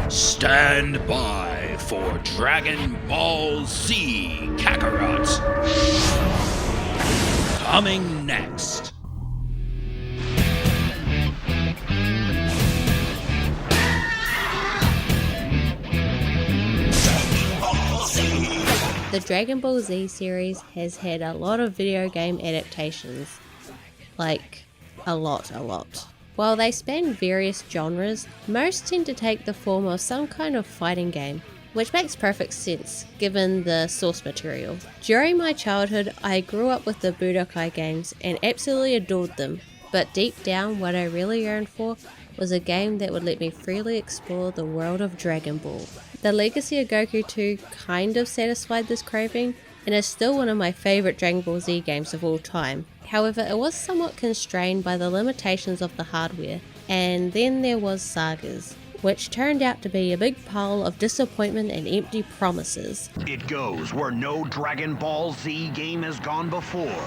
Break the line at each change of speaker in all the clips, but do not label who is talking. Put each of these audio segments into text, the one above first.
Stand by for Dragon Ball Z Kakarot. Coming next.
The Dragon Ball Z series has had a lot of video game adaptations. Like, a lot. While they span various genres, most tend to take the form of some kind of fighting game, which makes perfect sense given the source material. During my childhood, I grew up with the Budokai games and absolutely adored them, but deep down what I really yearned for was a game that would let me freely explore the world of Dragon Ball. The Legacy of Goku 2 kind of satisfied this craving, and is still one of my favourite Dragon Ball Z games of all time. However, it was somewhat constrained by the limitations of the hardware, and then there was Sagas, which turned out to be a big pile of disappointment and empty promises.
It goes where no Dragon Ball Z game has gone before.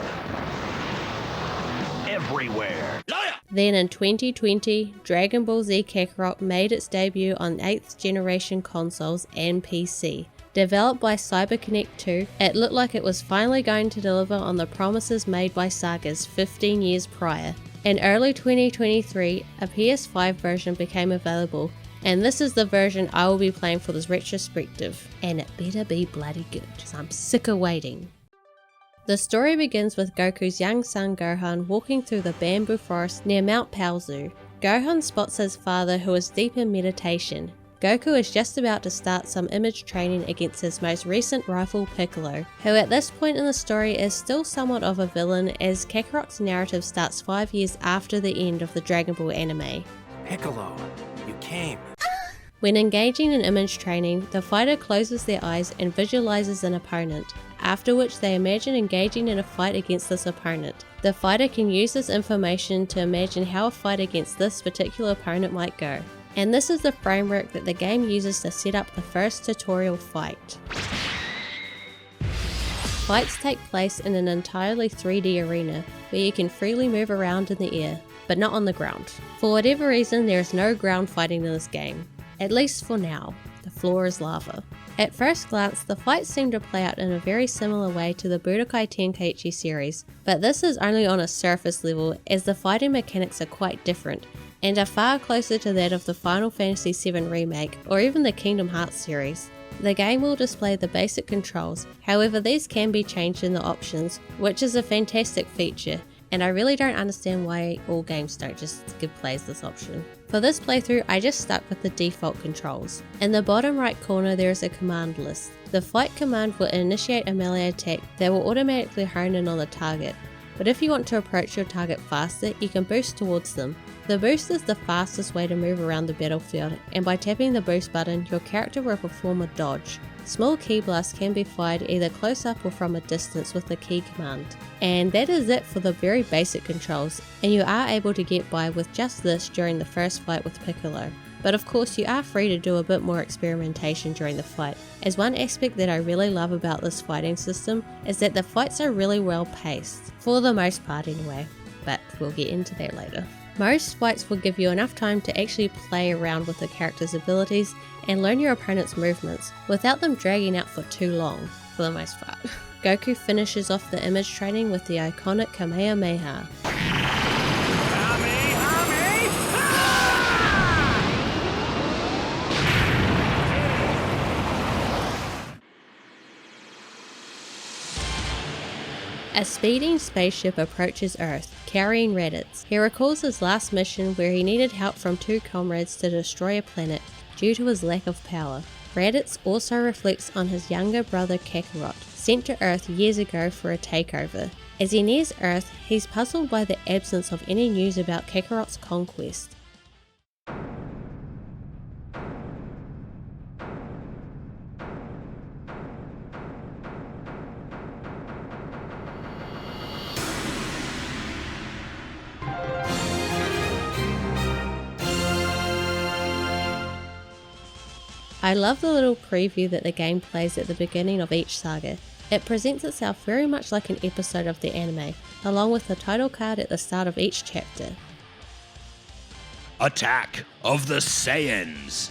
Everywhere.
Then in 2020, Dragon Ball Z Kakarot made its debut on 8th generation consoles and PC. Developed by CyberConnect 2, it looked like it was finally going to deliver on the promises made by Sagas 15 years prior. In early 2023, a PS5 version became available, and this is the version I will be playing for this retrospective. And it better be bloody good, because I'm sick of waiting. The story begins with Goku's young son Gohan walking through the bamboo forest near Mount Paozu. Gohan spots his father, who is deep in meditation. Goku is just about to start some image training against his most recent rival Piccolo, who at this point in the story is still somewhat of a villain, as Kakarot's narrative starts 5 years after the end of the Dragon Ball anime.
Piccolo, you came.
When engaging in image training, the fighter closes their eyes and visualizes an opponent, after which they imagine engaging in a fight against this opponent. The fighter can use this information to imagine how a fight against this particular opponent might go. And this is the framework that the game uses to set up the first tutorial fight. Fights take place in an entirely 3D arena, where you can freely move around in the air, but not on the ground. For whatever reason, there is no ground fighting in this game. At least for now. The floor is lava. At first glance, the fights seem to play out in a very similar way to the Budokai Tenkaichi series, but this is only on a surface level, as the fighting mechanics are quite different, and are far closer to that of the Final Fantasy VII Remake or even the Kingdom Hearts series. The game will display the basic controls, however these can be changed in the options, which is a fantastic feature, and I really don't understand why all games don't just give players this option. For this playthrough, I just stuck with the default controls. In the bottom right corner there is a command list. The fight command will initiate a melee attack that will automatically hone in on the target, but if you want to approach your target faster, you can boost towards them. The boost is the fastest way to move around the battlefield, and by tapping the boost button, your character will perform a dodge. Small ki blasts can be fired either close up or from a distance with the ki command. And that is it for the very basic controls, and you are able to get by with just this during the first fight with Piccolo. But of course you are free to do a bit more experimentation during the fight, as one aspect that I really love about this fighting system is that the fights are really well paced, for the most part anyway, but we'll get into that later. Most fights will give you enough time to actually play around with the character's abilities and learn your opponent's movements without them dragging out for too long, for the most part. Goku finishes off the image training with the iconic Kamehameha. A speeding spaceship approaches Earth, carrying Raditz. He recalls his last mission where he needed help from two comrades to destroy a planet due to his lack of power. Raditz also reflects on his younger brother Kakarot, sent to Earth years ago for a takeover. As he nears Earth, he's puzzled by the absence of any news about Kakarot's conquest. I love the little preview that the game plays at the beginning of each saga. It presents itself very much like an episode of the anime, along with the title card at the start of each chapter.
Attack of the Saiyans.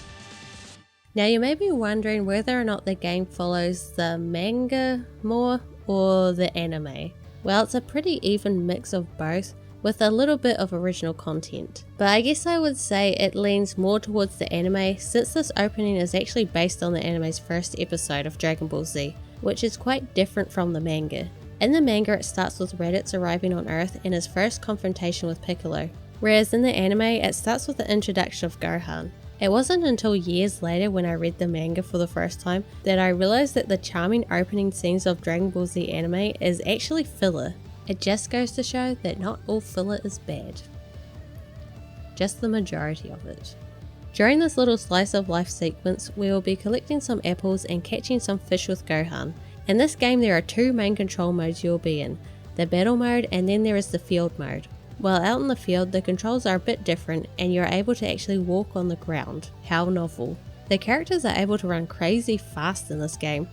Now you may be wondering whether or not the game follows the manga more or the anime. Well, it's a pretty even mix of both, with a little bit of original content. But I guess I would say it leans more towards the anime, since this opening is actually based on the anime's first episode of Dragon Ball Z, which is quite different from the manga. In the manga, it starts with Raditz arriving on Earth and his first confrontation with Piccolo, whereas in the anime, it starts with the introduction of Gohan. It wasn't until years later when I read the manga for the first time that I realized that the charming opening scenes of Dragon Ball Z anime is actually filler. It just goes to show that not all filler is bad. Just the majority of it. During this little slice of life sequence, we will be collecting some apples and catching some fish with Gohan. In this game there are two main control modes you'll be in, the battle mode and then there is the field mode. While out in the field, the controls are a bit different and you're able to actually walk on the ground. How novel. The characters are able to run crazy fast in this game.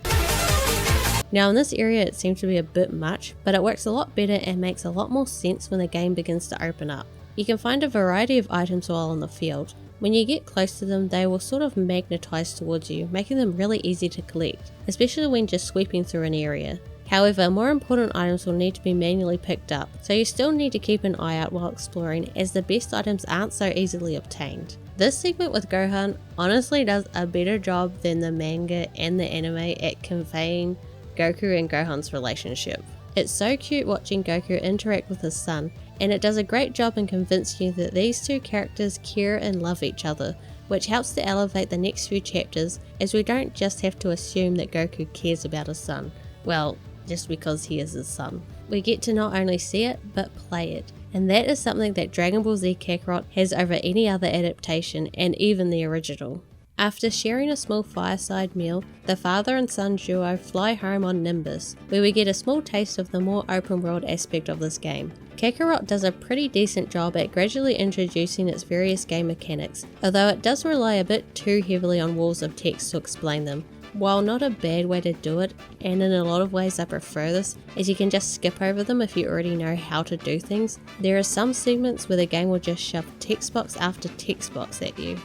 Now in this area it seems to be a bit much, but it works a lot better and makes a lot more sense when the game begins to open up. You can find a variety of items while in the field. When you get close to them, they will sort of magnetize towards you, making them really easy to collect, especially when just sweeping through an area. However, more important items will need to be manually picked up, so you still need to keep an eye out while exploring, as the best items aren't so easily obtained. This segment with Gohan honestly does a better job than the manga and the anime at conveying Goku and Gohan's relationship. It's so cute watching Goku interact with his son, and it does a great job in convincing you that these two characters care and love each other, which helps to elevate the next few chapters, as we don't just have to assume that Goku cares about his son. Well, just because he is his son. We get to not only see it, but play it. And that is something that Dragon Ball Z Kakarot has over any other adaptation, and even the original. After sharing a small fireside meal, the father and son duo fly home on Nimbus, where we get a small taste of the more open world aspect of this game. Kakarot does a pretty decent job at gradually introducing its various game mechanics, although it does rely a bit too heavily on walls of text to explain them. While not a bad way to do it, and in a lot of ways I prefer this, as you can just skip over them if you already know how to do things, there are some segments where the game will just shove text box after text box at you.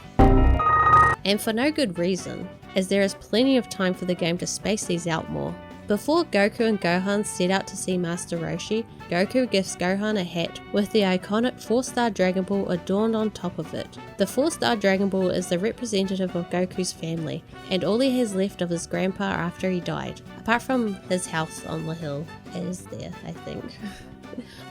And for no good reason, as there is plenty of time for the game to space these out more. Before Goku and Gohan set out to see Master Roshi, Goku gives Gohan a hat with the iconic 4-star Dragon Ball adorned on top of it. The 4-star Dragon Ball is the representative of Goku's family, and all he has left of his grandpa after he died, apart from his house on the hill. It is there, I think.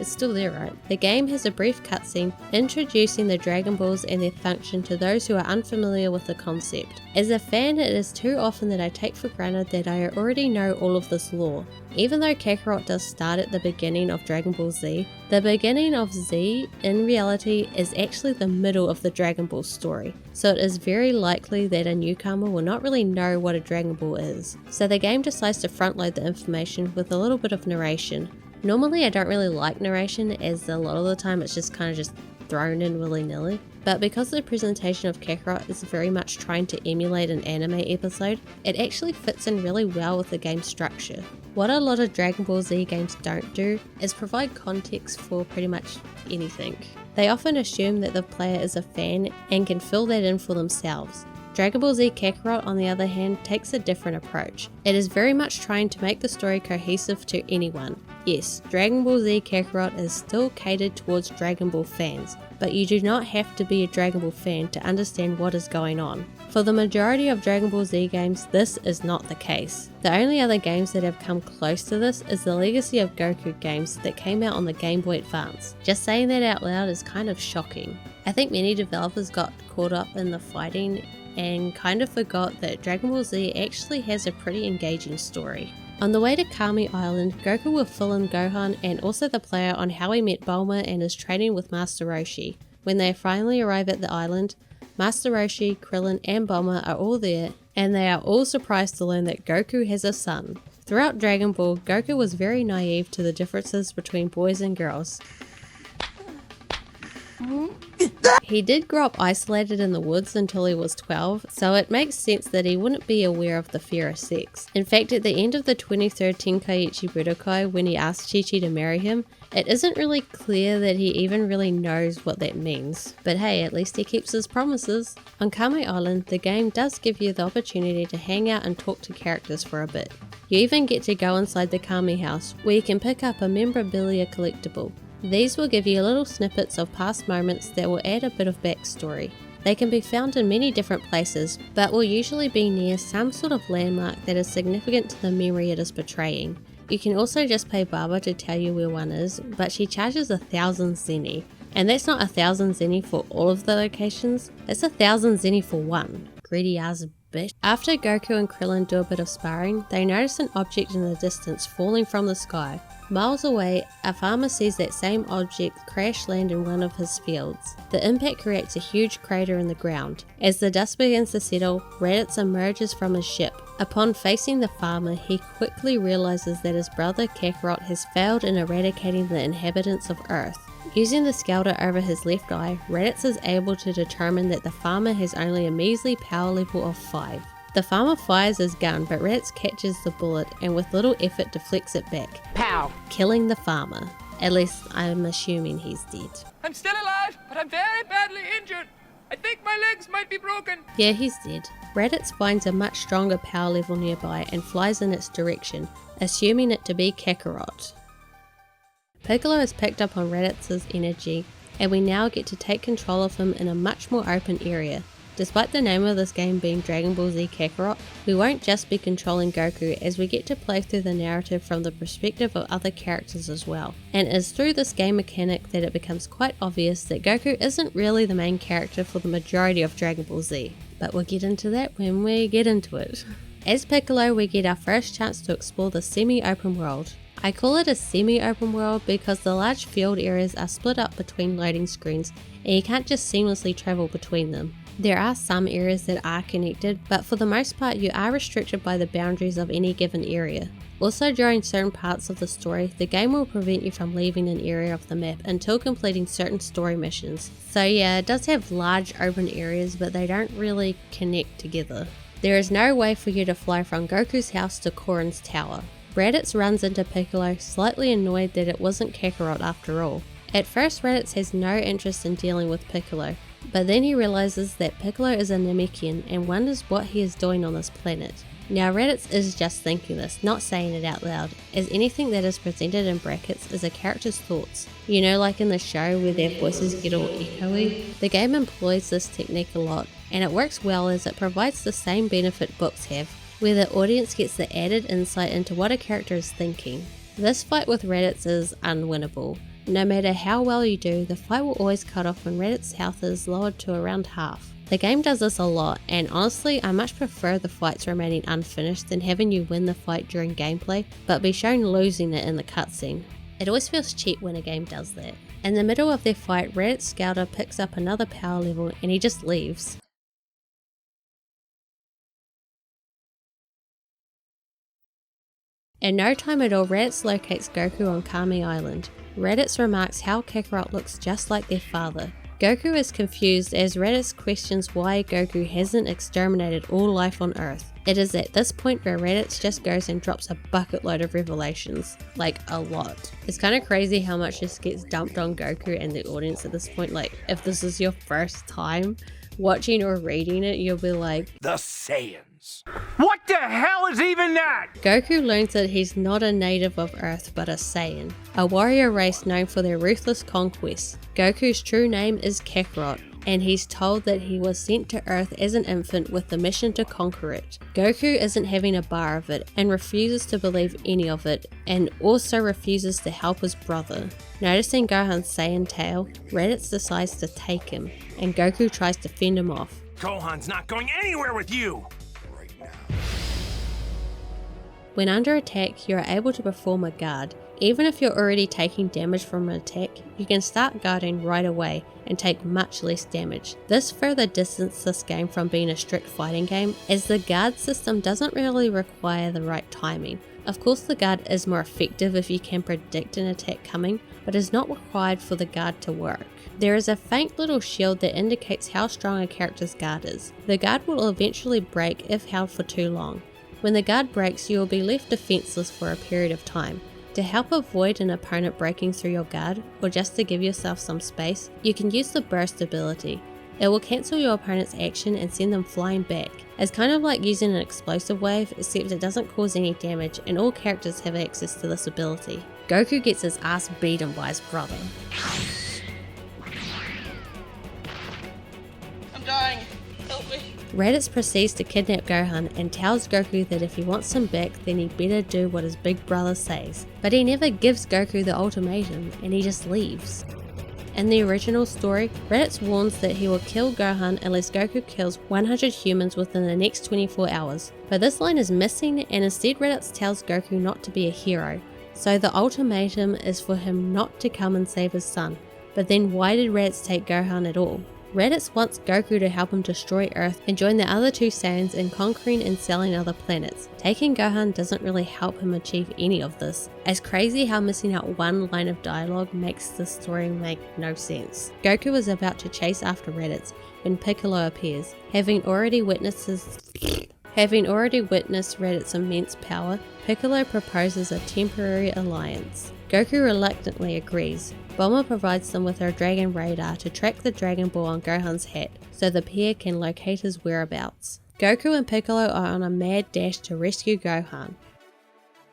It's still there, right? The game has a brief cutscene introducing the Dragon Balls and their function to those who are unfamiliar with the concept. As a fan, it is too often that I take for granted that I already know all of this lore. Even though Kakarot does start at the beginning of Dragon Ball Z, the beginning of Z, in reality, is actually the middle of the Dragon Ball story, so it is very likely that a newcomer will not really know what a Dragon Ball is. So the game decides to front load the information with a little bit of narration. Normally I don't really like narration, as a lot of the time it's just kind of just thrown in willy-nilly, but because the presentation of Kakarot is very much trying to emulate an anime episode, it actually fits in really well with the game's structure. What a lot of Dragon Ball Z games don't do is provide context for pretty much anything. They often assume that the player is a fan and can fill that in for themselves. Dragon Ball Z Kakarot, on the other hand, takes a different approach. It is very much trying to make the story cohesive to anyone. Yes, Dragon Ball Z Kakarot is still catered towards Dragon Ball fans, but you do not have to be a Dragon Ball fan to understand what is going on. For the majority of Dragon Ball Z games, this is not the case. The only other games that have come close to this is the Legacy of Goku games that came out on the Game Boy Advance. Just saying that out loud is kind of shocking. I think many developers got caught up in the fighting and kind of forgot that Dragon Ball Z actually has a pretty engaging story. On the way to Kami Island, Goku will fill in Gohan and also the player on how he met Bulma and his training with Master Roshi. When they finally arrive at the island, Master Roshi, Krillin and Bulma are all there, and they are all surprised to learn that Goku has a son. Throughout Dragon Ball, Goku was very naive to the differences between boys and girls. He did grow up isolated in the woods until he was 12, so it makes sense that he wouldn't be aware of the fear of sex. In fact, at the end of the 2013 Tenkaichi Budokai, when he asked Chi-Chi to marry him, it isn't really clear that he even really knows what that means. But hey, at least he keeps his promises. On Kame Island, the game does give you the opportunity to hang out and talk to characters for a bit. You even get to go inside the Kame house, where you can pick up a memorabilia collectible. These will give you little snippets of past moments that will add a bit of backstory. They can be found in many different places, but will usually be near some sort of landmark that is significant to the memory it is portraying. You can also just pay Baba to tell you where one is, but she charges 1,000 zenny. And that's not 1,000 zenny for all of the locations, it's 1,000 zenny for one. Greedy ass bitch. After Goku and Krillin do a bit of sparring, they notice an object in the distance falling from the sky. Miles away, a farmer sees that same object crash land in one of his fields. The impact creates a huge crater in the ground. As the dust begins to settle, Raditz emerges from his ship. Upon facing the farmer, he quickly realizes that his brother Kakarot has failed in eradicating the inhabitants of Earth. Using the scalder over his left eye, Raditz is able to determine that the farmer has only a measly power level of 5. The farmer fires his gun, but Raditz catches the bullet and with little effort deflects it back, pow, killing the farmer. At least I'm assuming he's dead.
I'm still alive, but I'm very badly injured. I think my legs might be broken.
Yeah, he's dead. Raditz finds a much stronger power level nearby and flies in its direction, assuming it to be Kakarot. Piccolo has picked up on Raditz's energy, and we now get to take control of him in a much more open area. Despite the name of this game being Dragon Ball Z Kakarot, we won't just be controlling Goku, as we get to play through the narrative from the perspective of other characters as well. And it's through this game mechanic that it becomes quite obvious that Goku isn't really the main character for the majority of Dragon Ball Z. But we'll get into that when we get into it. As Piccolo, we get our first chance to explore the semi-open world. I call it a semi-open world because the large field areas are split up between loading screens and you can't just seamlessly travel between them. There are some areas that are connected, but for the most part you are restricted by the boundaries of any given area. Also, during certain parts of the story, the game will prevent you from leaving an area of the map until completing certain story missions. So yeah, it does have large open areas, but they don't really connect together. There is no way for you to fly from Goku's house to Korin's tower. Raditz runs into Piccolo, slightly annoyed that it wasn't Kakarot after all. At first, Raditz has no interest in dealing with Piccolo, but then he realizes that Piccolo is a Namekian and wonders what he is doing on this planet. Now Raditz is just thinking this, not saying it out loud, as anything that is presented in brackets is a character's thoughts. You know, like in the show where their voices get all echoey? The game employs this technique a lot, and it works well as it provides the same benefit books have, where the audience gets the added insight into what a character is thinking. This fight with Raditz is unwinnable. No matter how well you do, the fight will always cut off when Raditz's health is lowered to around half. The game does this a lot, and honestly I much prefer the fights remaining unfinished than having you win the fight during gameplay, but be shown losing it in the cutscene. It always feels cheap when a game does that. In the middle of their fight, Raditz's scouter picks up another power level and he just leaves. In no time at all, Raditz locates Goku on Kame Island. Raditz remarks how Kakarot looks just like their father. Goku is confused as Raditz questions why Goku hasn't exterminated all life on Earth. It is at this point where Raditz just goes and drops a bucket load of revelations. Like, a lot. It's kind of crazy how much just gets dumped on Goku and the audience at this point. Like, if this is your first time watching or reading it, you'll be like,
The Saiyans.
What the hell is even that?
Goku learns that he's not a native of Earth but a Saiyan, a warrior race known for their ruthless conquests. Goku's true name is Kakarot, and he's told that he was sent to Earth as an infant with the mission to conquer it. Goku isn't having a bar of it and refuses to believe any of it, and also refuses to help his brother. Noticing Gohan's Saiyan tail, Raditz decides to take him, and Goku tries to fend him off.
Gohan's not going anywhere with you!
When under attack, you are able to perform a guard. Even if you're already taking damage from an attack, you can start guarding right away and take much less damage. This further distances this game from being a strict fighting game, as the guard system doesn't really require the right timing. Of course the guard is more effective if you can predict an attack coming, but is not required for the guard to work. There is a faint little shield that indicates how strong a character's guard is. The guard will eventually break if held for too long. When the guard breaks, you will be left defenseless for a period of time. To help avoid an opponent breaking through your guard, or just to give yourself some space, you can use the burst ability. It will cancel your opponent's action and send them flying back. It's kind of like using an explosive wave, except it doesn't cause any damage and all characters have access to this ability. Goku gets his ass beaten by his brother.
I'm dying. Help me.
Raditz proceeds to kidnap Gohan and tells Goku that if he wants him back, then he'd better do what his big brother says. But he never gives Goku the ultimatum and he just leaves. In the original story, Raditz warns that he will kill Gohan unless Goku kills 100 humans within the next 24 hours. But this line is missing and instead Raditz tells Goku not to be a hero. So the ultimatum is for him not to come and save his son. But then why did Raditz take Gohan at all? Raditz wants Goku to help him destroy Earth and join the other two Saiyans in conquering and selling other planets. Taking Gohan doesn't really help him achieve any of this. It's crazy how missing out one line of dialogue makes the story make no sense. Goku is about to chase after Raditz when Piccolo appears. Having already witnessed Raditz's immense power, Piccolo proposes a temporary alliance. Goku reluctantly agrees. Bulma provides them with her Dragon Radar to track the Dragon Ball on Gohan's hat, so the pair can locate his whereabouts. Goku and Piccolo are on a mad dash to rescue Gohan.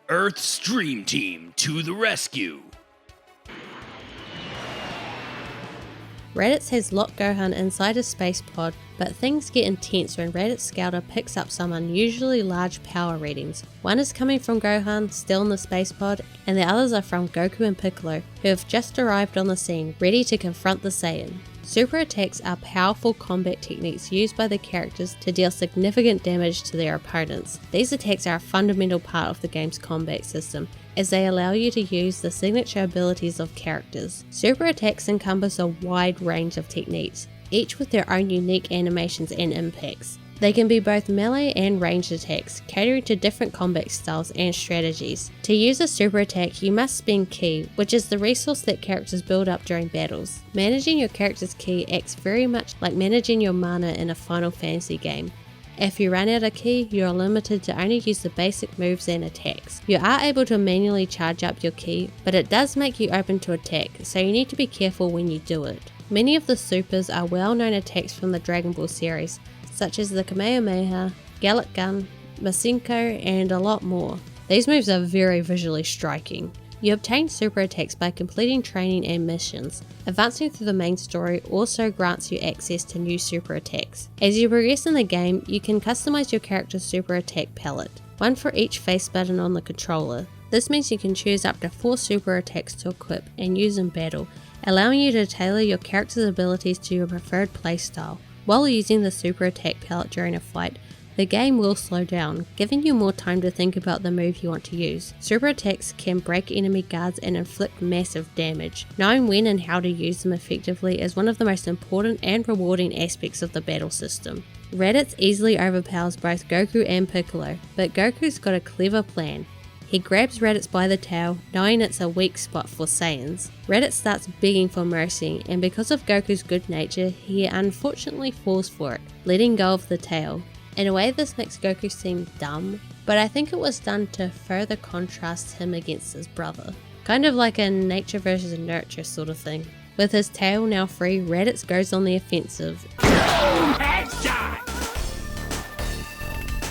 Earth's Dream Team to the rescue.
Raditz has locked Gohan inside a space pod, but things get intense when Raditz's scouter picks up some unusually large power readings. One is coming from Gohan, still in the space pod, and the others are from Goku and Piccolo, who have just arrived on the scene, ready to confront the Saiyan. Super attacks are powerful combat techniques used by the characters to deal significant damage to their opponents. These attacks are a fundamental part of the game's combat system, as they allow you to use the signature abilities of characters. Super attacks encompass a wide range of techniques, each with their own unique animations and impacts. They can be both melee and ranged attacks, catering to different combat styles and strategies. To use a super attack, you must spend ki, which is the resource that characters build up during battles. Managing your character's ki acts very much like managing your mana in a Final Fantasy game. If you run out of ki, you are limited to only use the basic moves and attacks. You are able to manually charge up your ki, but it does make you open to attack, so you need to be careful when you do it. Many of the supers are well-known attacks from the Dragon Ball series, such as the Kamehameha, Gallic Gun, Masenko, and a lot more. These moves are very visually striking. You obtain super attacks by completing training and missions. Advancing through the main story also grants you access to new super attacks. As you progress in the game, you can customize your character's super attack palette, one for each face button on the controller. This means you can choose up to 4 super attacks to equip and use in battle, allowing you to tailor your character's abilities to your preferred playstyle. While using the super attack palette during a fight, the game will slow down, giving you more time to think about the move you want to use. Super attacks can break enemy guards and inflict massive damage. Knowing when and how to use them effectively is one of the most important and rewarding aspects of the battle system. Raditz easily overpowers both Goku and Piccolo, but Goku's got a clever plan. He grabs Raditz by the tail, knowing it's a weak spot for Saiyans. Raditz starts begging for mercy, and because of Goku's good nature, he unfortunately falls for it, letting go of the tail. In a way, this makes Goku seem dumb, but I think it was done to further contrast him against his brother. Kind of like a nature versus nurture sort of thing. With his tail now free, Raditz goes on the offensive.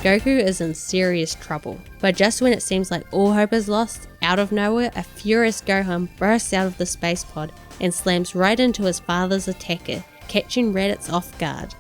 Goku is in serious trouble, but just when it seems like all hope is lost, out of nowhere, a furious Gohan bursts out of the space pod and slams right into his father's attacker, catching Raditz off guard.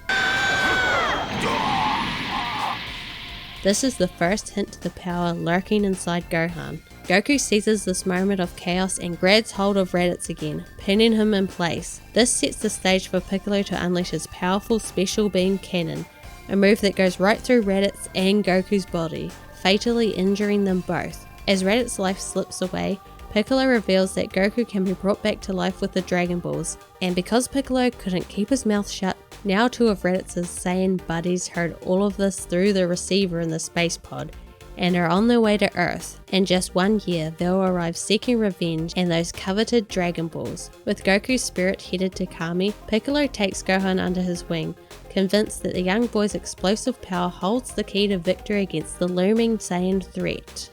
This is the first hint to the power lurking inside Gohan. Goku seizes this moment of chaos and grabs hold of Raditz again, pinning him in place. This sets the stage for Piccolo to unleash his powerful Special Beam Cannon, a move that goes right through Raditz and Goku's body, fatally injuring them both. As Raditz's life slips away, Piccolo reveals that Goku can be brought back to life with the Dragon Balls, and because Piccolo couldn't keep his mouth shut, now 2 of Raditz's Saiyan buddies heard all of this through the receiver in the space pod, and are on their way to Earth. In just 1 year, they'll arrive seeking revenge and those coveted Dragon Balls. With Goku's spirit headed to Kami, Piccolo takes Gohan under his wing, convinced that the young boy's explosive power holds the key to victory against the looming Saiyan threat.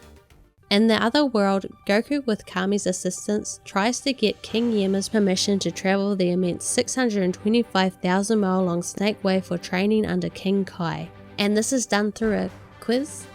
In the other world, Goku, with Kami's assistance, tries to get King Yema's permission to travel the immense 625,000 mile long Snake Way for training under King Kai. And this is done through a quiz,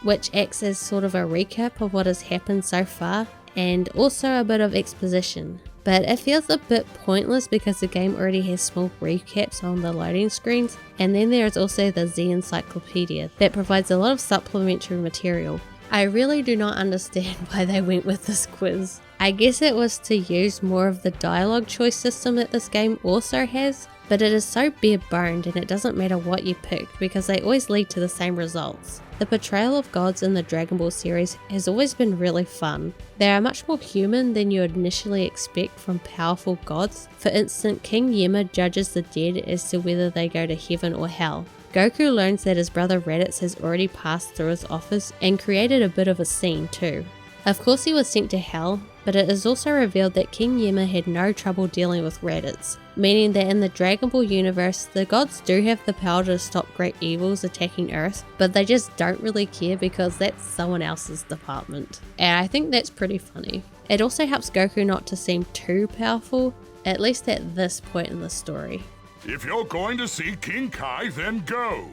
which acts as sort of a recap of what has happened so far, and also a bit of exposition. But it feels a bit pointless because the game already has small recaps on the loading screens, and then there is also the Z Encyclopedia that provides a lot of supplementary material. I really do not understand why they went with this quiz. I guess it was to use more of the dialogue choice system that this game also has, but it is so bare boned and it doesn't matter what you pick because they always lead to the same results. The portrayal of gods in the Dragon Ball series has always been really fun. They are much more human than you would initially expect from powerful gods. For instance, King Yema judges the dead as to whether they go to heaven or hell. Goku learns that his brother Raditz has already passed through his office and created a bit of a scene too. Of course he was sent to hell, but it is also revealed that King Yema had no trouble dealing with Raditz, meaning that in the Dragon Ball universe, the gods do have the power to stop great evils attacking Earth, but they just don't really care because that's someone else's department. And I think that's pretty funny. It also helps Goku not to seem too powerful, at least at this point in the story.
If you're going to see King Kai, then go.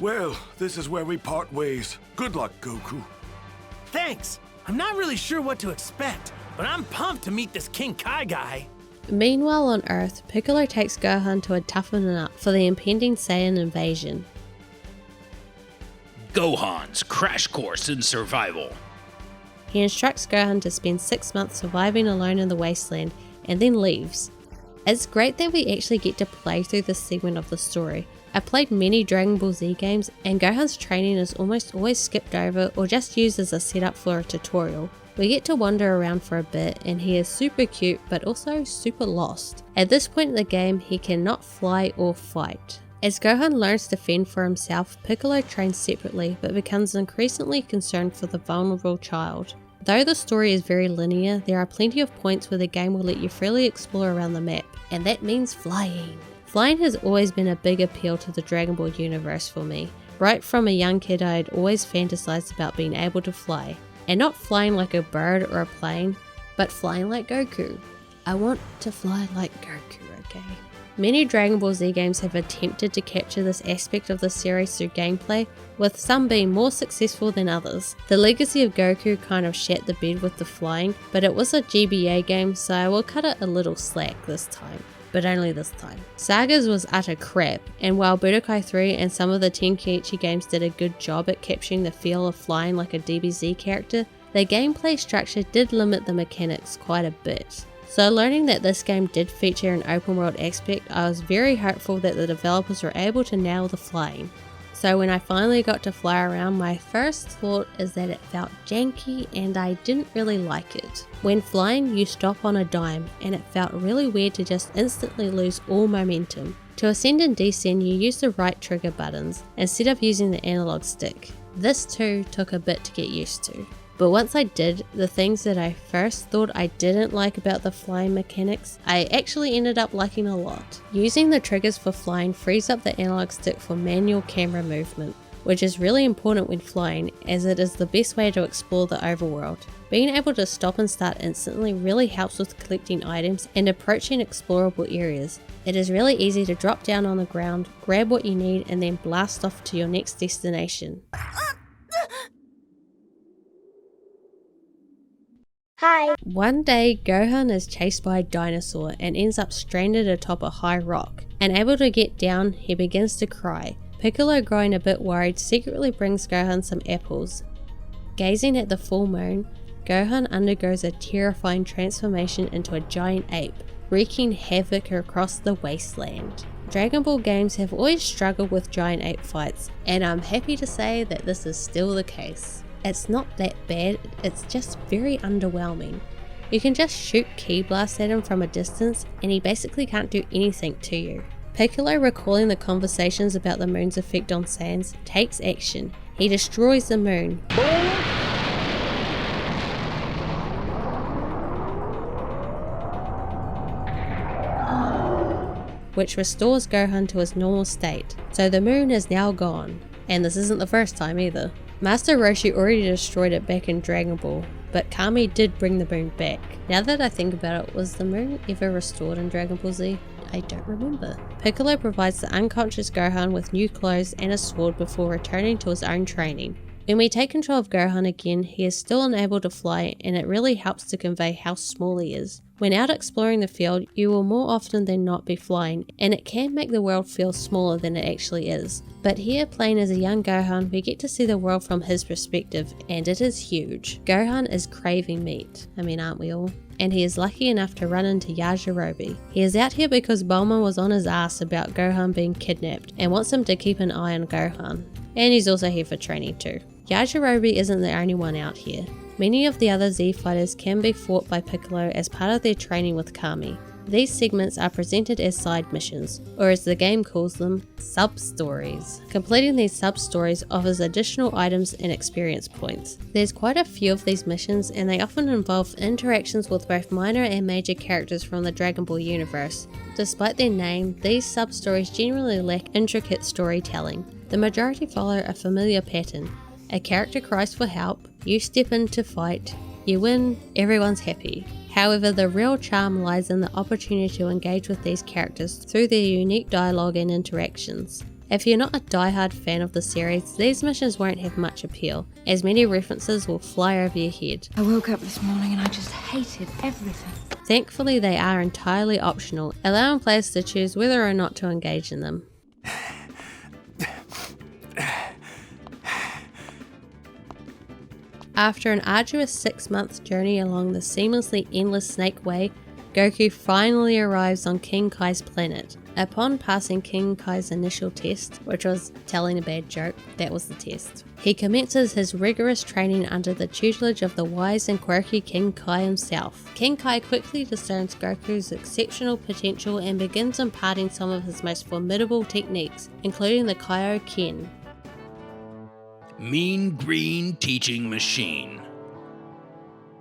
Well, this is where we part ways. Good luck, Goku.
Thanks. I'm not really sure what to expect, but I'm pumped to meet this King Kai guy.
Meanwhile on Earth, Piccolo takes Gohan to a toughen up for the impending Saiyan invasion.
Gohan's Crash Course in Survival.
He instructs Gohan to spend 6 months surviving alone in the wasteland and then leaves. It's great that we actually get to play through this segment of the story. I played many Dragon Ball Z games and Gohan's training is almost always skipped over or just used as a setup for a tutorial. We get to wander around for a bit and he is super cute but also super lost. At this point in the game he cannot fly or fight. As Gohan learns to fend for himself, Piccolo trains separately but becomes increasingly concerned for the vulnerable child. Though the story is very linear, there are plenty of points where the game will let you freely explore around the map, and that means flying. Flying has always been a big appeal to the Dragon Ball universe for me. Right from a young kid I had always fantasized about being able to fly, and not flying like a bird or a plane, but flying like Goku. I want to fly like Goku, okay? Many Dragon Ball Z games have attempted to capture this aspect of the series through gameplay, with some being more successful than others. The Legacy of Goku kind of shat the bed with the flying, but it was a GBA game so I will cut it a little slack this time. But only this time. Sagas was utter crap, and while Budokai 3 and some of the Tenkaichi games did a good job at capturing the feel of flying like a DBZ character, their gameplay structure did limit the mechanics quite a bit. So learning that this game did feature an open world aspect, I was very hopeful that the developers were able to nail the flying. So when I finally got to fly around, my first thought is that it felt janky and I didn't really like it. When flying, you stop on a dime and it felt really weird to just instantly lose all momentum. To ascend and descend, you use the right trigger buttons instead of using the analog stick. This too took a bit to get used to. But once I did, the things that I first thought I didn't like about the flying mechanics, I actually ended up liking a lot. Using the triggers for flying frees up the analog stick for manual camera movement, which is really important when flying as it is the best way to explore the overworld. Being able to stop and start instantly really helps with collecting items and approaching explorable areas. It is really easy to drop down on the ground, grab what you need and then blast off to your next destination.
Hi.
One day, Gohan is chased by a dinosaur and ends up stranded atop a high rock. Unable to get down, he begins to cry. Piccolo, growing a bit worried, secretly brings Gohan some apples. Gazing at the full moon, Gohan undergoes a terrifying transformation into a giant ape, wreaking havoc across the wasteland. Dragon Ball games have always struggled with giant ape fights, and I'm happy to say that this is still the case. It's not that bad, it's just very underwhelming. You can just shoot ki blasts at him from a distance and he basically can't do anything to you. Piccolo, recalling the conversations about the moon's effect on Saiyans, takes action. He destroys the moon, which restores Gohan to his normal state, so the moon is now gone. And this isn't the first time either. Master Roshi already destroyed it back in Dragon Ball, but Kami did bring the moon back. Now that I think about it, was the moon ever restored in Dragon Ball Z? I don't remember. Piccolo provides the unconscious Gohan with new clothes and a sword before returning to his own training. When we take control of Gohan again, he is still unable to fly, and it really helps to convey how small he is. When out exploring the field, you will more often than not be flying, and it can make the world feel smaller than it actually is. But here, playing as a young Gohan, we get to see the world from his perspective, and it is huge. Gohan is craving meat. I mean, aren't we all? And he is lucky enough to run into Yajirobe. He is out here because Bulma was on his ass about Gohan being kidnapped, and wants him to keep an eye on Gohan. And he's also here for training too. Yajirobe isn't the only one out here. Many of the other Z fighters can be fought by Piccolo as part of their training with Kami. These segments are presented as side missions, or as the game calls them, sub-stories. Completing these sub-stories offers additional items and experience points. There's quite a few of these missions, and they often involve interactions with both minor and major characters from the Dragon Ball universe. Despite their name, these sub-stories generally lack intricate storytelling. The majority follow a familiar pattern. A character cries for help, you step in to fight, you win, everyone's happy. However, the real charm lies in the opportunity to engage with these characters through their unique dialogue and interactions. If you're not a diehard fan of the series, these missions won't have much appeal, as many references will fly over your head.
I woke up this morning and I just hated everything.
Thankfully, they are entirely optional, allowing players to choose whether or not to engage in them. After an arduous 6-month journey along the seamlessly endless Snake Way, Goku finally arrives on King Kai's planet. Upon passing King Kai's initial test, which was telling a bad joke, that was the test, he commences his rigorous training under the tutelage of the wise and quirky King Kai himself. King Kai quickly discerns Goku's exceptional potential and begins imparting some of his most formidable techniques, including the Kaioken.
Mean Green Teaching Machine.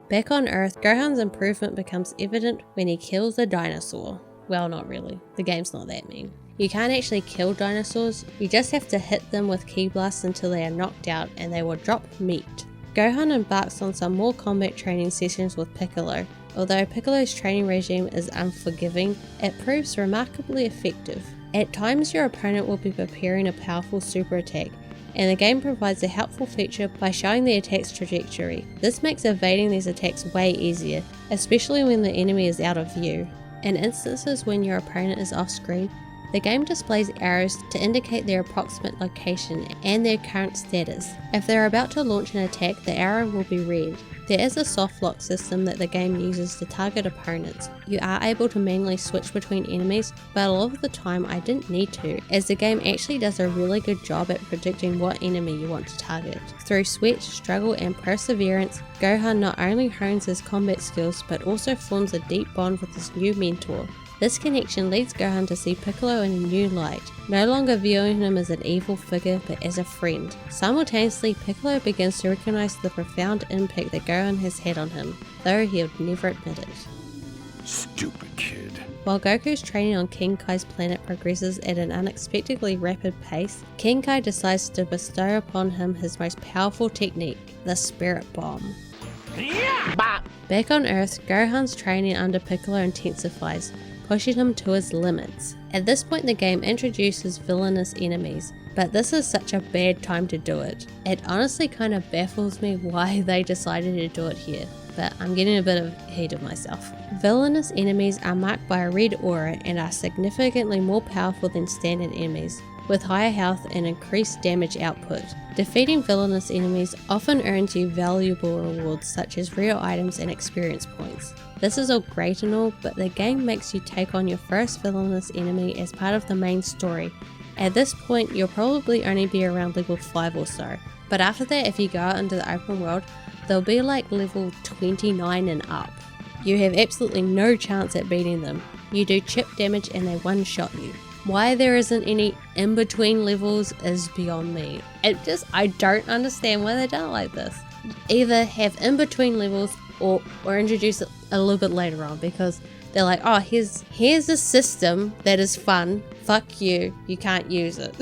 Back on Earth, Gohan's improvement becomes evident when he kills a dinosaur. Well, not really. The game's not that mean. You can't actually kill dinosaurs, you just have to hit them with ki blasts until they are knocked out and they will drop meat. Gohan embarks on some more combat training sessions with Piccolo. Although Piccolo's training regime is unforgiving, it proves remarkably effective. At times your opponent will be preparing a powerful super attack, and the game provides a helpful feature by showing the attack's trajectory. This makes evading these attacks way easier, especially when the enemy is out of view. In instances when your opponent is off screen, the game displays arrows to indicate their approximate location and their current status. If they are about to launch an attack, the arrow will be red. There is a soft lock system that the game uses to target opponents. You are able to manually switch between enemies, but a lot of the time I didn't need to, as the game actually does a really good job at predicting what enemy you want to target. Through sweat, struggle and perseverance, Gohan not only hones his combat skills but also forms a deep bond with his new mentor. This connection leads Gohan to see Piccolo in a new light, no longer viewing him as an evil figure but as a friend. Simultaneously, Piccolo begins to recognize the profound impact that Gohan has had on him, though he would never admit it.
Stupid kid.
While Goku's training on King Kai's planet progresses at an unexpectedly rapid pace, King Kai decides to bestow upon him his most powerful technique, the Spirit Bomb. Back on Earth, Gohan's training under Piccolo intensifies, pushing him to his limits. At this point the game introduces villainous enemies, but this is such a bad time to do it. It honestly kind of baffles me why they decided to do it here, but I'm getting a bit ahead of myself. Villainous enemies are marked by a red aura and are significantly more powerful than standard enemies, with higher health and increased damage output. Defeating villainous enemies often earns you valuable rewards such as rare items and experience points. This is all great and all, but the game makes you take on your first villainous enemy as part of the main story. At this point you'll probably only be around level 5 or so, but after that if you go out into the open world, they'll be like level 29 and up. You have absolutely no chance at beating them. You do chip damage and they one-shot you. Why there isn't any in-between levels is beyond me. I don't understand why they done it like this. Either have in-between levels or introduce it a little bit later on, because they're like, oh, here's a system that is fun. Fuck you, you can't use it.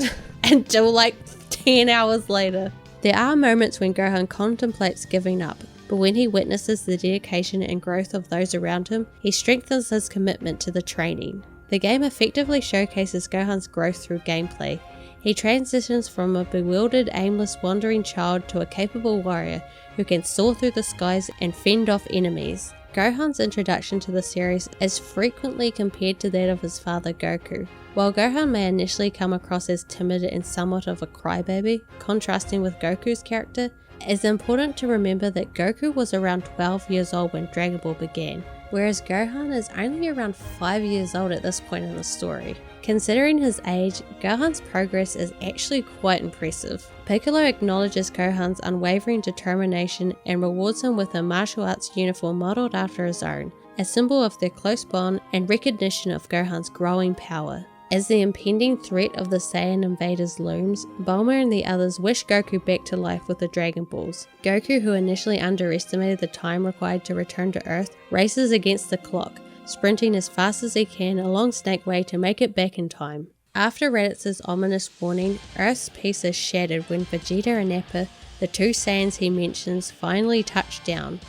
Until like 10 hours later. There are moments when Gohan contemplates giving up, but when he witnesses the dedication and growth of those around him, he strengthens his commitment to the training. The game effectively showcases Gohan's growth through gameplay. He transitions from a bewildered, aimless, wandering child to a capable warrior who can soar through the skies and fend off enemies. Gohan's introduction to the series is frequently compared to that of his father Goku. While Gohan may initially come across as timid and somewhat of a crybaby, contrasting with Goku's character, it's important to remember that Goku was around 12 years old when Dragon Ball began, whereas Gohan is only around 5 years old at this point in the story. Considering his age, Gohan's progress is actually quite impressive. Piccolo acknowledges Gohan's unwavering determination and rewards him with a martial arts uniform modelled after his own, a symbol of their close bond and recognition of Gohan's growing power. As the impending threat of the Saiyan invaders looms, Bulma and the others wish Goku back to life with the Dragon Balls. Goku, who initially underestimated the time required to return to Earth, races against the clock, sprinting as fast as he can along Snake Way to make it back in time. After Raditz's ominous warning, Earth's peace is shattered when Vegeta and Nappa, the two Saiyans he mentions, finally touch down.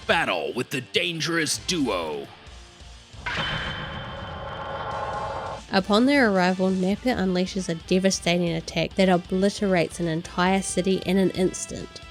Battle with the dangerous duo.
Upon their arrival, Nappa unleashes a devastating attack that obliterates an entire city in an instant.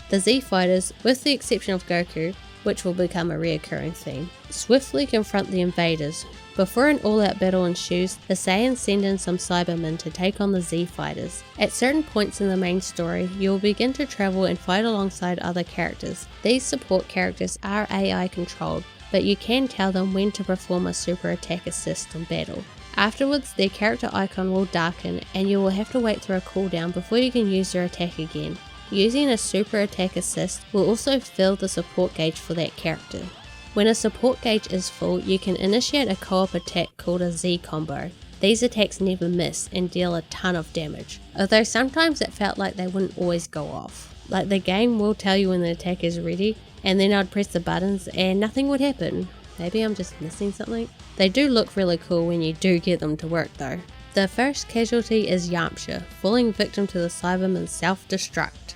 The Z fighters, with the exception of Goku, which will become a reoccurring theme, swiftly confront the invaders. Before an all-out battle ensues, the Saiyans send in some Cybermen to take on the Z fighters. At certain points in the main story, you will begin to travel and fight alongside other characters. These support characters are AI controlled, but you can tell them when to perform a super attack assist in battle. Afterwards, their character icon will darken and you will have to wait through a cooldown before you can use your attack again. Using a super attack assist will also fill the support gauge for that character. When a support gauge is full, you can initiate a co-op attack called a Z combo. These attacks never miss and deal a ton of damage, although sometimes it felt like they wouldn't always go off. Like the game will tell you when the attack is ready, and then I'd press the buttons and nothing would happen. Maybe I'm just missing something? They do look really cool when you do get them to work though. The first casualty is Yamcha, falling victim to the Cyberman's self-destruct.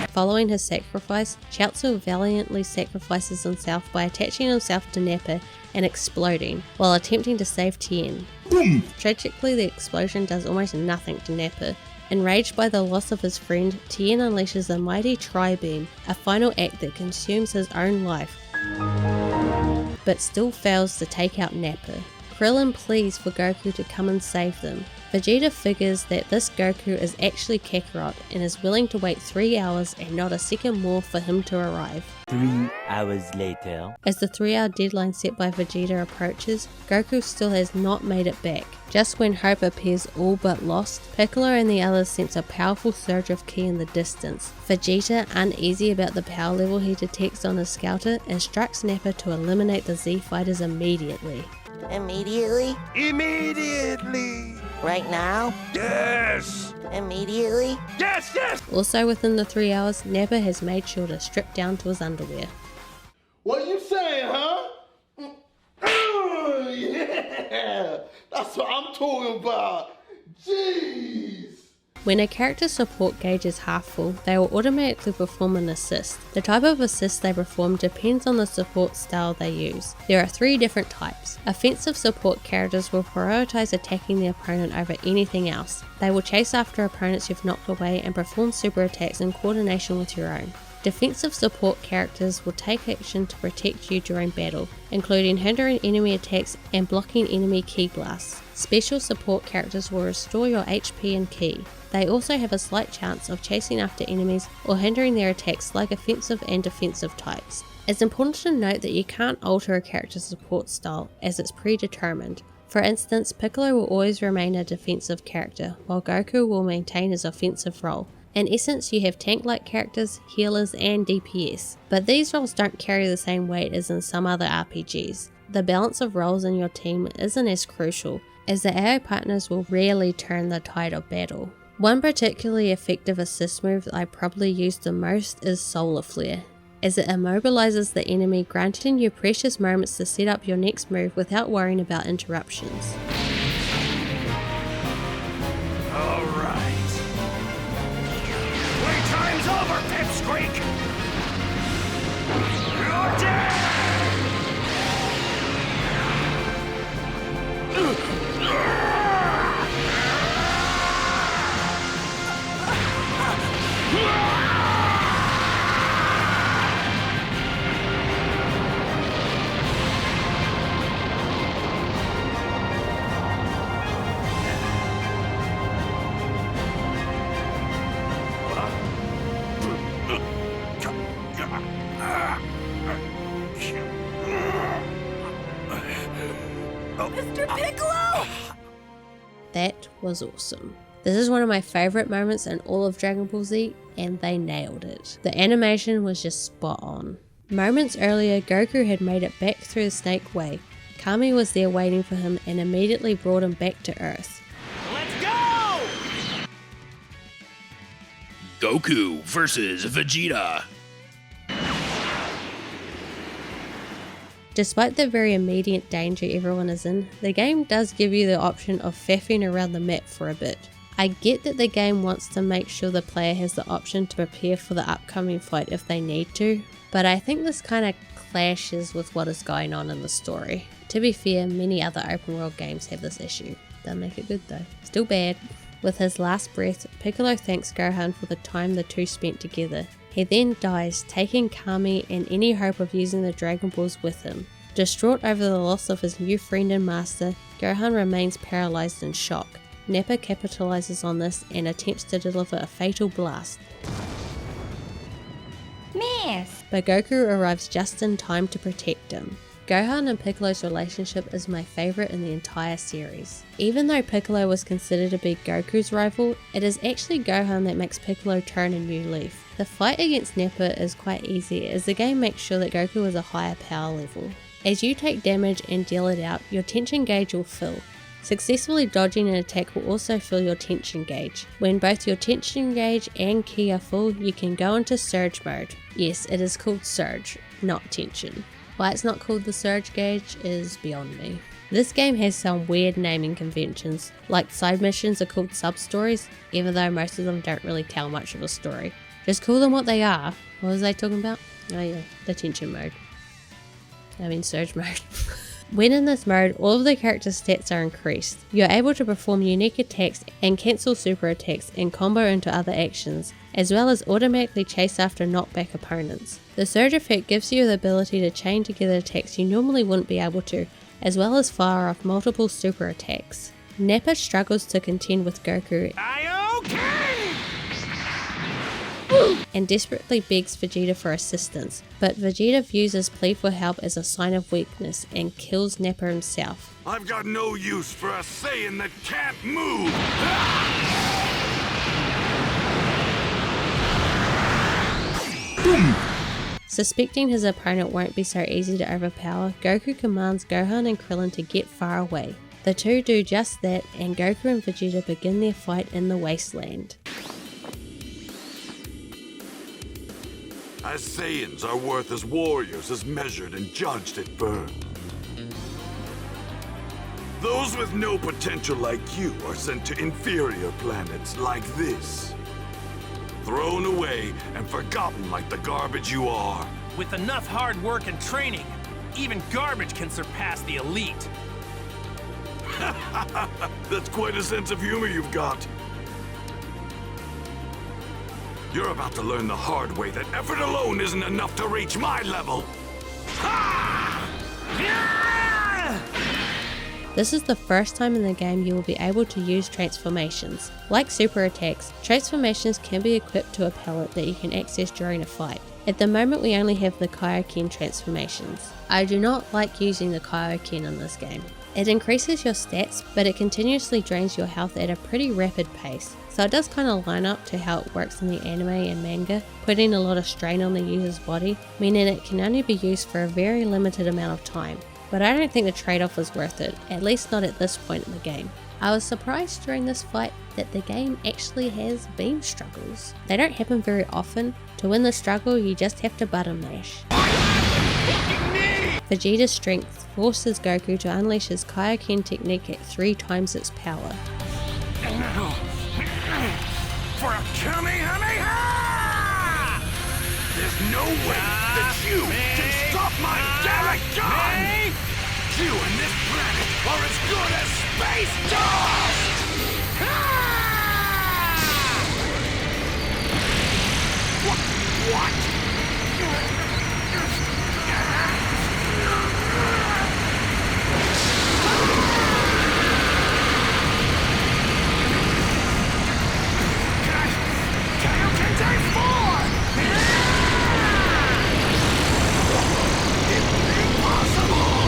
Following his sacrifice, Chaozu valiantly sacrifices himself by attaching himself to Nappa and exploding, while attempting to save Tien. Tragically, the explosion does almost nothing to Nappa. Enraged by the loss of his friend, Tien unleashes a mighty Tri-Beam, a final act that consumes his own life, but still fails to take out Nappa. Krillin pleads for Goku to come and save them. Vegeta figures that this Goku is actually Kakarot and is willing to wait 3 hours and not a second more for him to arrive.
3 hours later.
As the 3-hour deadline set by Vegeta approaches, Goku still has not made it back. Just when hope appears all but lost, Piccolo and the others sense a powerful surge of ki in the distance. Vegeta, uneasy about the power level he detects on his scouter, instructs Nappa to eliminate the Z fighters immediately.
Immediately?
Immediately!
Right now?
Yes!
Immediately?
Yes, yes!
Also within the 3 hours, Nappa has made sure to strip down to his underwear.
What you saying, huh? Yeah! That's what I'm talking about! Jeez!
When a character's support gauge is half full, they will automatically perform an assist. The type of assist they perform depends on the support style they use. There are 3 different types. Offensive support characters will prioritize attacking the opponent over anything else. They will chase after opponents you've knocked away and perform super attacks in coordination with your own. Defensive support characters will take action to protect you during battle, including hindering enemy attacks and blocking enemy ki blasts. Special support characters will restore your HP and ki. They also have a slight chance of chasing after enemies or hindering their attacks like offensive and defensive types. It's important to note that you can't alter a character's support style as it's predetermined. For instance, Piccolo will always remain a defensive character, while Goku will maintain his offensive role. In essence, you have tank-like characters, healers, and DPS, but these roles don't carry the same weight as in some other RPGs. The balance of roles in your team isn't as crucial, as the AI partners will rarely turn the tide of battle. One particularly effective assist move that I probably use the most is Solar Flare, as it immobilizes the enemy, granting you precious moments to set up your next move without worrying about interruptions.
Alright. Playtime's over, Pipsqueak! You're dead!
Mr. Piccolo!
That was awesome. This is one of my favourite moments in all of Dragon Ball Z, and they nailed it. The animation was just spot on. Moments earlier, Goku had made it back through the Snake Way. Kami was there waiting for him and immediately brought him back to Earth.
Let's go!
Goku versus Vegeta.
Despite the very immediate danger everyone is in, the game does give you the option of faffing around the map for a bit. I get that the game wants to make sure the player has the option to prepare for the upcoming fight if they need to, but I think this kind of clashes with what is going on in the story. To be fair, many other open world games have this issue. Don't make it good though. Still bad. With his last breath, Piccolo thanks Gohan for the time the two spent together. He then dies, taking Kami and any hope of using the Dragon Balls with him. Distraught over the loss of his new friend and master, Gohan remains paralysed in shock. Nappa capitalizes on this and attempts to deliver a fatal blast.
Miss!
But Goku arrives just in time to protect him. Gohan and Piccolo's relationship is my favourite in the entire series. Even though Piccolo was considered to be Goku's rival, it is actually Gohan that makes Piccolo turn a new leaf. The fight against Nappa is quite easy as the game makes sure that Goku is a higher power level. As you take damage and deal it out, your tension gauge will fill. Successfully dodging an attack will also fill your tension gauge. When both your tension gauge and ki are full, you can go into surge mode. Yes, it is called surge, not tension. Why it's not called the surge gauge is beyond me. This game has some weird naming conventions, like side missions are called sub-stories, even though most of them don't really tell much of a story. Just call them what they are. What was I talking about? Oh yeah, the tension mode. I mean surge mode. When in this mode, all of the character's stats are increased. You're able to perform unique attacks and cancel super attacks and combo into other actions, as well as automatically chase after knockback opponents. The surge effect gives you the ability to chain together attacks you normally wouldn't be able to, as well as fire off multiple super attacks. Nappa struggles to contend with Goku and desperately begs Vegeta for assistance, but Vegeta views his plea for help as a sign of weakness and kills Nappa himself.
I've got no use for a Saiyan that can't move!
Suspecting his opponent won't be so easy to overpower, Goku commands Gohan and Krillin to get far away. The two do just that, and Goku and Vegeta begin their fight in the wasteland.
As Saiyans, our worth as warriors is measured and judged at birth. Those with no potential like you are sent to inferior planets like this. Thrown away and forgotten like the garbage you are.
With enough hard work and training, even garbage can surpass the elite.
That's quite a sense of humor you've got. You're about to learn the hard way that effort alone isn't enough to reach my level.
This is the first time in the game you will be able to use transformations. Like super attacks, transformations can be equipped to a palette that you can access during a fight. At the moment we only have the Kaioken transformations. I do not like using the Kaioken in this game. It increases your stats, but it continuously drains your health at a pretty rapid pace. So it does kind of line up to how it works in the anime and manga, putting a lot of strain on the user's body, meaning it can only be used for a very limited amount of time. but I don't think the trade-off was worth it, at least not at this point in the game. I was surprised during this fight that the game actually has beam struggles. They don't happen very often. To win the struggle, you just have to button mash. Vegeta's strength forces Goku to unleash his Kaioken technique at 3 times its power.
For a Kamehameha! There's no way that you can stop my Derek gun! You and this planet are as good as space dust! What? Kaioken Day 4! Impossible!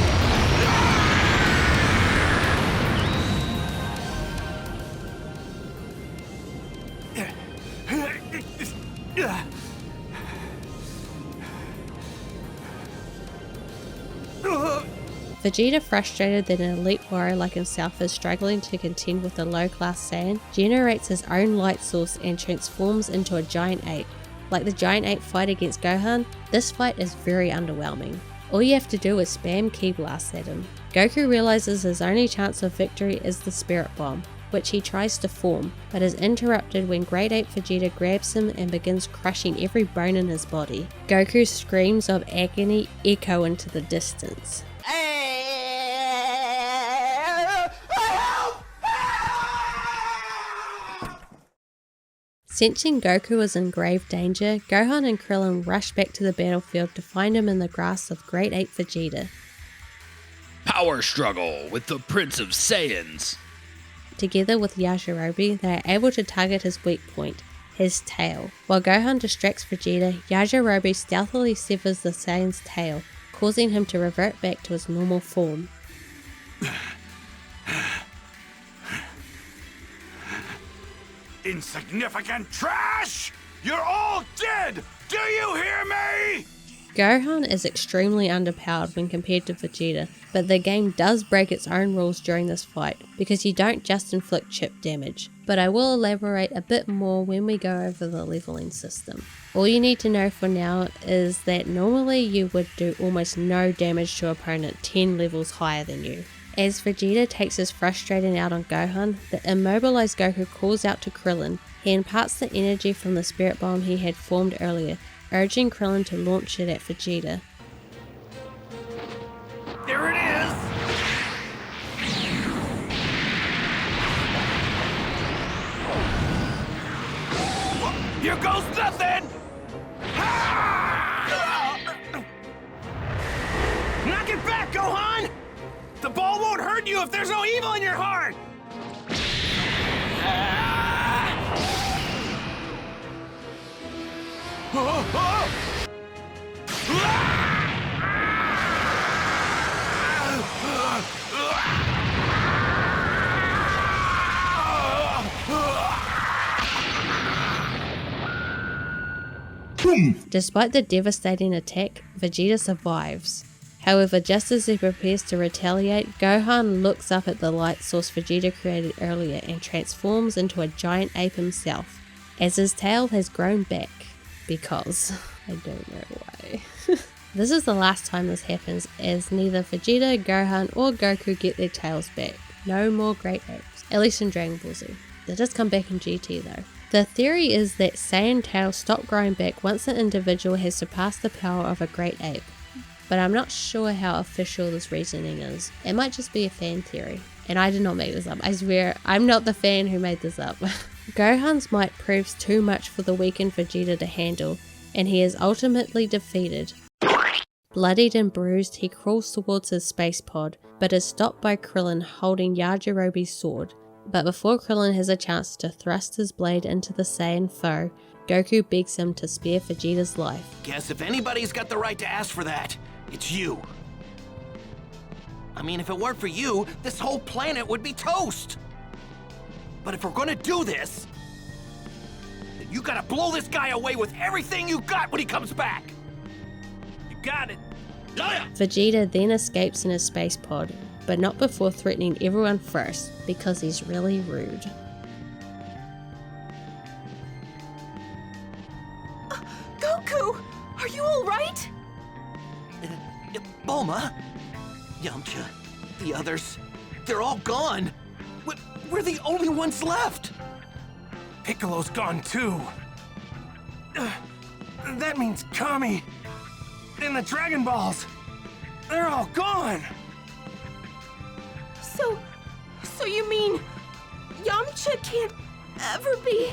Vegeta, frustrated that an elite warrior like himself is struggling to contend with a low-class Saiyan, generates his own light source and transforms into a giant ape. Like the giant ape fight against Gohan, this fight is very underwhelming. All you have to do is spam ki blasts at him. Goku realizes his only chance of victory is the Spirit Bomb, which he tries to form, but is interrupted when Great Ape Vegeta grabs him and begins crushing every bone in his body. Goku's screams of agony echo into the distance. Sensing Goku is in grave danger, Gohan and Krillin rush back to the battlefield to find him in the grasp of Great Ape Vegeta.
Power struggle with the Prince of Saiyans.
Together with Yajirobe, they are able to target his weak point, his tail. While Gohan distracts Vegeta, Yajirobe stealthily severs the Saiyan's tail, causing him to revert back to his normal form.
Insignificant trash! You're all dead! Do you hear me?
Gohan is extremely underpowered when compared to Vegeta, but the game does break its own rules during this fight, because you don't just inflict chip damage, but I will elaborate a bit more when we go over the leveling system. All you need to know for now is that normally you would do almost no damage to an opponent 10 levels higher than you. As Vegeta takes his frustration out on Gohan, the immobilized Goku calls out to Krillin. He imparts the energy from the Spirit Bomb he had formed earlier, urging Krillin to launch it at Vegeta.
There it is! Here goes nothing!
Knock it back, Gohan! The ball won't hurt you if there's no evil in your heart!
Despite the devastating attack, Vegeta survives. However, just as he prepares to retaliate, Gohan looks up at the light source Vegeta created earlier and transforms into a giant ape himself, as his tail has grown back. Because I don't know why. This is the last time this happens, as neither Vegeta, Gohan, or Goku get their tails back. No more great apes, at least in Dragon Ball Z. They just come back in GT though. The theory is that Saiyan tails stop growing back once an individual has surpassed the power of a great ape, but I'm not sure how official this reasoning is. It might just be a fan theory, and I did not make this up. I swear, I'm not the fan who made this up. Gohan's might proves too much for the weakened Vegeta to handle, and he is ultimately defeated. Bloodied and bruised, he crawls towards his space pod, but is stopped by Krillin holding Yajirobe's sword. But before Krillin has a chance to thrust his blade into the Saiyan foe, Goku begs him to spare Vegeta's life.
Guess if anybody's got the right to ask for that, it's you. I mean, if it weren't for you, this whole planet would be toast. But if we're gonna do this, then you gotta blow this guy away with everything you got when he comes back. You got it.
Vegeta then escapes in his space pod, but not before threatening everyone first because he's really rude.
Goku, are you alright?
Bulma, Yamcha, the others, they're all gone. We're the only ones left.
Piccolo's gone too. That means Kami and the Dragon Balls. They're all gone.
So you mean Yamcha can't ever be...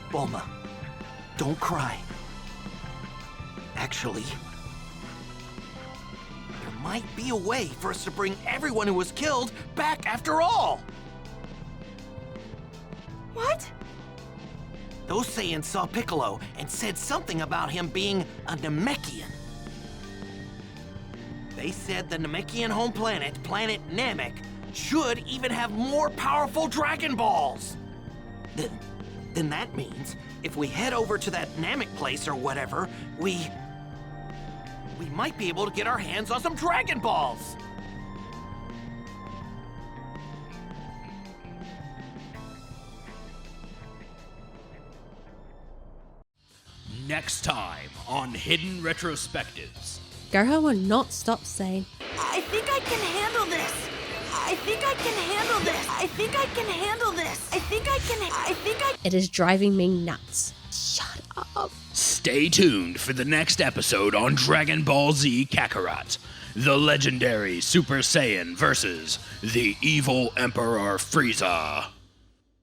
Bulma, don't cry. Actually, there might be a way for us to bring everyone who was killed back after all.
What?
Those Saiyans saw Piccolo and said something about him being a Namekian. They said the Namekian home planet, Planet Namek, should even have more powerful Dragon Balls. Then that means if we head over to that Namek place or whatever, we might be able to get our hands on some Dragon Balls.
Next time on Hidden Retrospectives.
Gohan will not stop saying,
I think I can handle this. I think I can handle this. I think I can handle this. I think I...
It is driving me nuts. Shut up.
Stay tuned for the next episode on Dragon Ball Z Kakarot, the legendary Super Saiyan versus the evil Emperor Frieza.